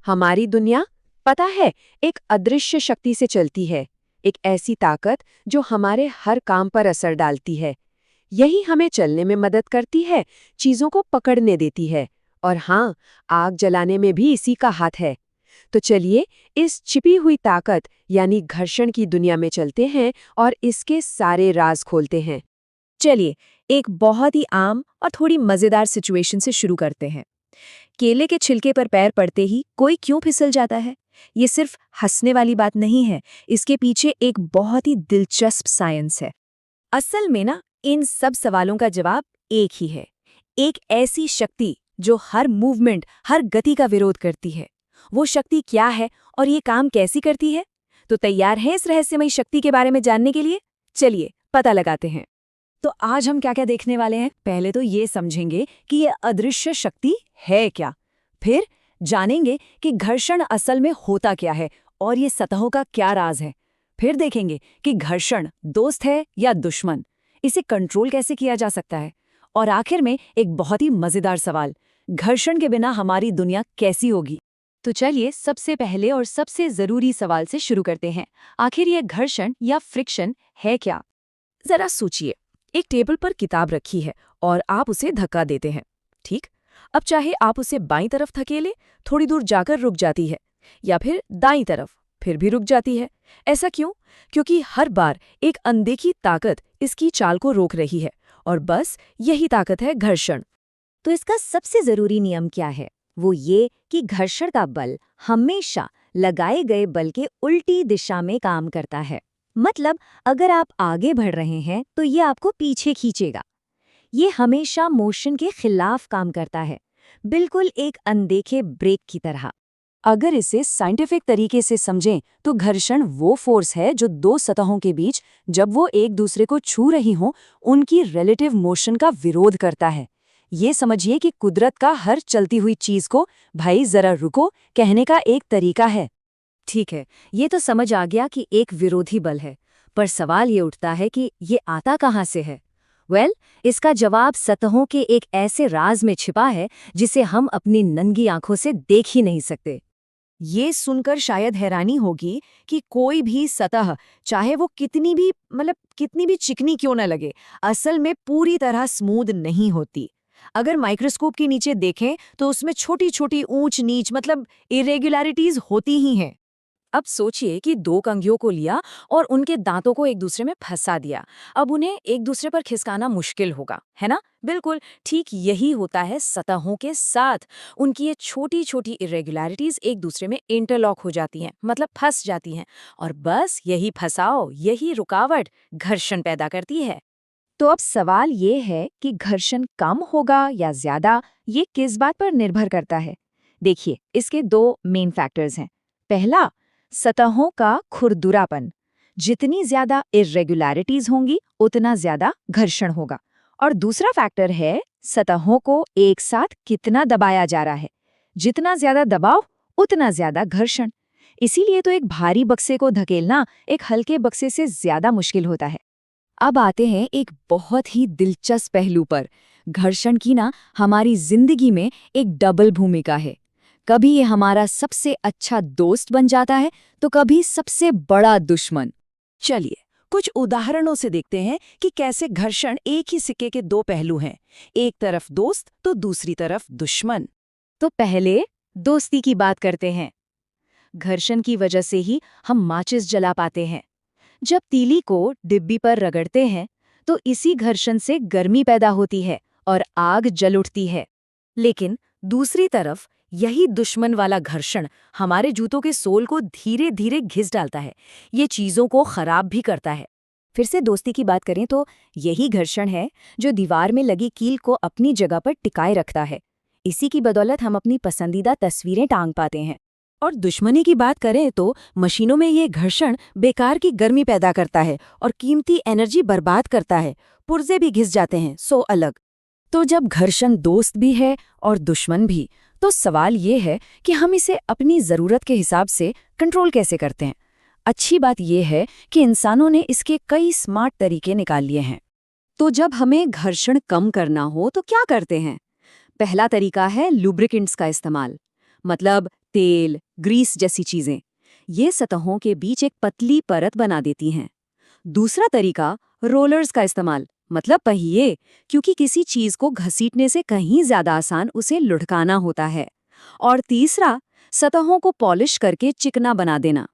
हमारी दुनिया, पता है, एक अदृश्य शक्ति से चलती है। एक ऐसी ताकत जो हमारे हर काम पर असर डालती है। यही हमें चलने में मदद करती है, चीजों को पकड़ने देती है, और हाँ, आग जलाने में भी इसी का हाथ है। तो चलिए इस छिपी हुई ताकत यानी घर्षण की दुनिया में चलते हैं और इसके सारे राज खोलते हैं। चलिए, एक बहुत ही आम और थोड़ी मजेदार सिचुएशन से शुरू करते हैं। केले के छिलके पर पैर पड़ते ही कोई क्यों फिसल जाता है? ये सिर्फ हंसने वाली बात नहीं है, इसके पीछे एक बहुत ही दिलचस्प साइंस है। असल में ना, इन सब सवालों का जवाब एक ही है। एक ऐसी शक्ति जो हर मूवमेंट, हर गति का विरोध करती है। वो शक्ति क्या है और ये काम कैसी करती है? तो तैयार हैं इस रहस्यमयी शक्ति के बारे में जानने के लिए? चलिए पता लगाते हैं। तो आज हम क्या क्या देखने वाले हैं? पहले तो ये समझेंगे कि ये अदृश्य शक्ति है क्या। फिर जानेंगे कि घर्षण असल में होता क्या है और ये सतहों का क्या राज है। फिर देखेंगे कि घर्षण दोस्त है या दुश्मन, इसे कंट्रोल कैसे किया जा सकता है। और आखिर में एक बहुत ही मजेदार सवाल, घर्षण के बिना हमारी दुनिया कैसी होगी। तो चलिए सबसे पहले और सबसे जरूरी सवाल से शुरू करते हैं। आखिर ये घर्षण या फ्रिक्शन है क्या? जरा सोचिए, एक टेबल पर किताब रखी है और आप उसे धक्का देते हैं, ठीक? अब चाहे आप उसे बाईं तरफ धकेलें, थोड़ी दूर जाकर रुक जाती है, या फिर दाईं तरफ, फिर भी रुक जाती है। ऐसा क्यों? क्योंकि हर बार एक अनदेखी ताकत इसकी चाल को रोक रही है, और बस यही ताकत है घर्षण। तो इसका सबसे जरूरी नियम क्या है? वो ये कि घर्षण का बल हमेशा लगाए गए बल के उल्टी दिशा में काम करता है। मतलब अगर आप आगे बढ़ रहे हैं तो ये आपको पीछे खींचेगा। ये हमेशा मोशन के खिलाफ काम करता है, बिल्कुल एक अनदेखे ब्रेक की तरह। अगर इसे साइंटिफिक तरीके से समझें तो घर्षण वो फोर्स है जो दो सतहों के बीच, जब वो एक दूसरे को छू रही हों, उनकी रिलेटिव मोशन का विरोध करता है। ये समझिए कि कुदरत का हर चलती हुई चीज को भाई जरा रुको कहने का एक तरीका है। ठीक है, ये तो समझ आ गया कि एक विरोधी बल है, पर सवाल ये उठता है कि ये आता कहाँ से है? इसका जवाब सतहों के एक ऐसे राज में छिपा है जिसे हम अपनी नंगी आंखों से देख ही नहीं सकते। ये सुनकर शायद हैरानी होगी कि कोई भी सतह, चाहे वो कितनी भी चिकनी क्यों न लगे, असल में पूरी तरह स्मूथ नहीं होती। अगर माइक्रोस्कोप के नीचे देखें तो उसमें छोटी छोटी ऊंच नीच इरेगुलरिटीज होती ही हैं। अब सोचिए कि दो कंघियों को लिया और उनके दांतों को एक दूसरे में फंसा दिया। अब उन्हें एक दूसरे पर खिसकाना मुश्किल होगा, है ना? बिल्कुल ठीक यही होता है सतहों के साथ। उनकी ये छोटी छोटी इरेगुलरिटीज एक दूसरे में इंटरलॉक हो जाती हैं, मतलब फंस जाती हैं, और बस यही फंसाव, यही रुकावट घर्षण पैदा करती है। तो अब सवाल ये है कि घर्षण कम होगा या ज्यादा, ये किस बात पर निर्भर करता है? देखिए, इसके दो मेन फैक्टर्स हैं। पहला, सतहों का खुरदुरापन। जितनी ज्यादा इर्रेगुलरिटीज होंगी उतना ज्यादा घर्षण होगा। और दूसरा फैक्टर है सतहों को एक साथ कितना दबाया जा रहा है। जितना ज्यादा दबाव उतना ज्यादा घर्षण। इसीलिए तो एक भारी बक्से को धकेलना एक हल्के बक्से से ज्यादा मुश्किल होता है। अब आते हैं एक बहुत ही दिलचस्प पहलू पर। घर्षण की ना हमारी जिंदगी में एक डबल भूमिका है। कभी ये हमारा सबसे अच्छा दोस्त बन जाता है तो कभी सबसे बड़ा दुश्मन। चलिए कुछ उदाहरणों से देखते हैं कि कैसे घर्षण एक ही सिक्के के दो पहलू हैं, एक तरफ दोस्त तो दूसरी तरफ दुश्मन। तो पहले दोस्ती की बात करते हैं। घर्षण की वजह से ही हम माचिस जला पाते हैं। जब तीली को डिब्बी पर रगड़ते हैं तो इसी घर्षण से गर्मी पैदा होती है और आग जल उठती है। लेकिन दूसरी तरफ यही दुश्मन वाला घर्षण हमारे जूतों के सोल को धीरे धीरे घिस डालता है। ये चीजों को खराब भी करता है। फिर से दोस्ती की बात करें तो यही घर्षण है जो दीवार में लगी कील को अपनी जगह पर टिकाए रखता है। इसी की बदौलत हम अपनी पसंदीदा तस्वीरें टांग पाते हैं। और दुश्मनी की बात करें तो मशीनों में ये घर्षण बेकार की गर्मी पैदा करता है और कीमती एनर्जी बर्बाद करता है। पुर्जे भी घिस जाते हैं, सो अलग। तो जब घर्षण दोस्त भी है और दुश्मन भी, तो सवाल ये है कि हम इसे अपनी ज़रूरत के हिसाब से कंट्रोल कैसे करते हैं। अच्छी बात यह है कि इंसानों ने इसके कई स्मार्ट तरीके निकाल लिए हैं। तो जब हमें घर्षण कम करना हो तो क्या करते हैं? पहला तरीका है लुब्रिकेंट्स का इस्तेमाल। मतलब तेल, ग्रीस जैसी चीजें, ये सतहों के बीच एक पतली परत बना देती हैं। दूसरा तरीका रोलर्स का इस्तेमाल, मतलब पहिए, क्योंकि किसी चीज को घसीटने से कहीं ज्यादा आसान उसे लुढ़काना होता है। और तीसरा, सतहों को पॉलिश करके चिकना बना देना।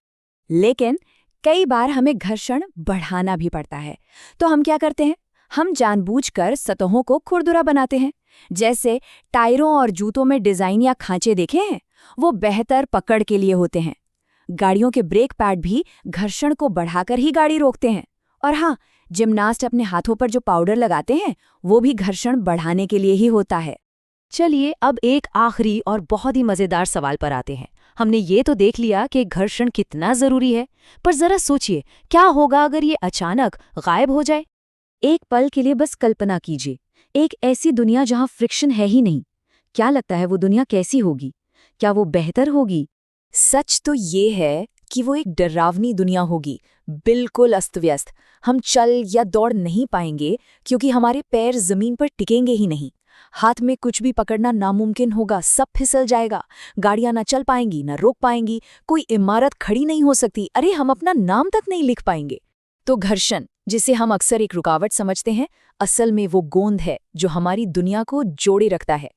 लेकिन कई बार हमें घर्षण बढ़ाना भी पड़ता है, तो हम क्या करते हैं? हम जानबूझकर सतहों को खुरदुरा बनाते हैं। जैसे टायरों और जूतों में डिजाइन या खांचे देखे हैं, वो बेहतर पकड़ के लिए होते हैं। गाड़ियों के ब्रेक पैड भी घर्षण को बढ़ाकर ही गाड़ी रोकते हैं। और हाँ, जिम्नास्ट अपने हाथों पर जो पाउडर लगाते हैं, वो भी घर्षण बढ़ाने के लिए ही होता है। चलिए अब एक आखिरी और बहुत ही मजेदार सवाल पर आते हैं। हमने ये तो देख लिया कि घर्षण कितना जरूरी है, पर जरा सोचिए, क्या होगा अगर ये अचानक गायब हो जाए? एक पल के लिए बस कल्पना कीजिए, एक ऐसी दुनिया जहां फ्रिक्शन है ही नहीं। क्या लगता है वो दुनिया कैसी होगी? क्या वो बेहतर होगी? सच तो ये है कि वो एक डरावनी दुनिया होगी, बिल्कुल अस्त-व्यस्त। हम चल या दौड़ नहीं पाएंगे क्योंकि हमारे पैर जमीन पर टिकेंगे ही नहीं। हाथ में कुछ भी पकड़ना नामुमकिन होगा, सब फिसल जाएगा। गाड़ियां ना चल पाएंगी, ना रोक पाएंगी, कोई इमारत खड़ी नहीं हो सकती, अरे हम अपना नाम तक नहीं लिख पाएंगे। तो घर्षण, जिसे हम अक्सर एक रुकावट समझते हैं, असल में वो गोंद है जो हमारी दुनिया को जोड़े रखता है।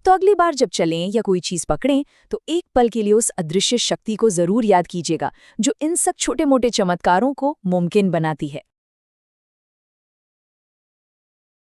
तो अगली बार जब चलें या कोई चीज पकड़ें, तो एक पल के लिए उस अदृश्य शक्ति को जरूर याद कीजिएगा, जो इन सब छोटे मोटे चमत्कारों को मुमकिन बनाती है।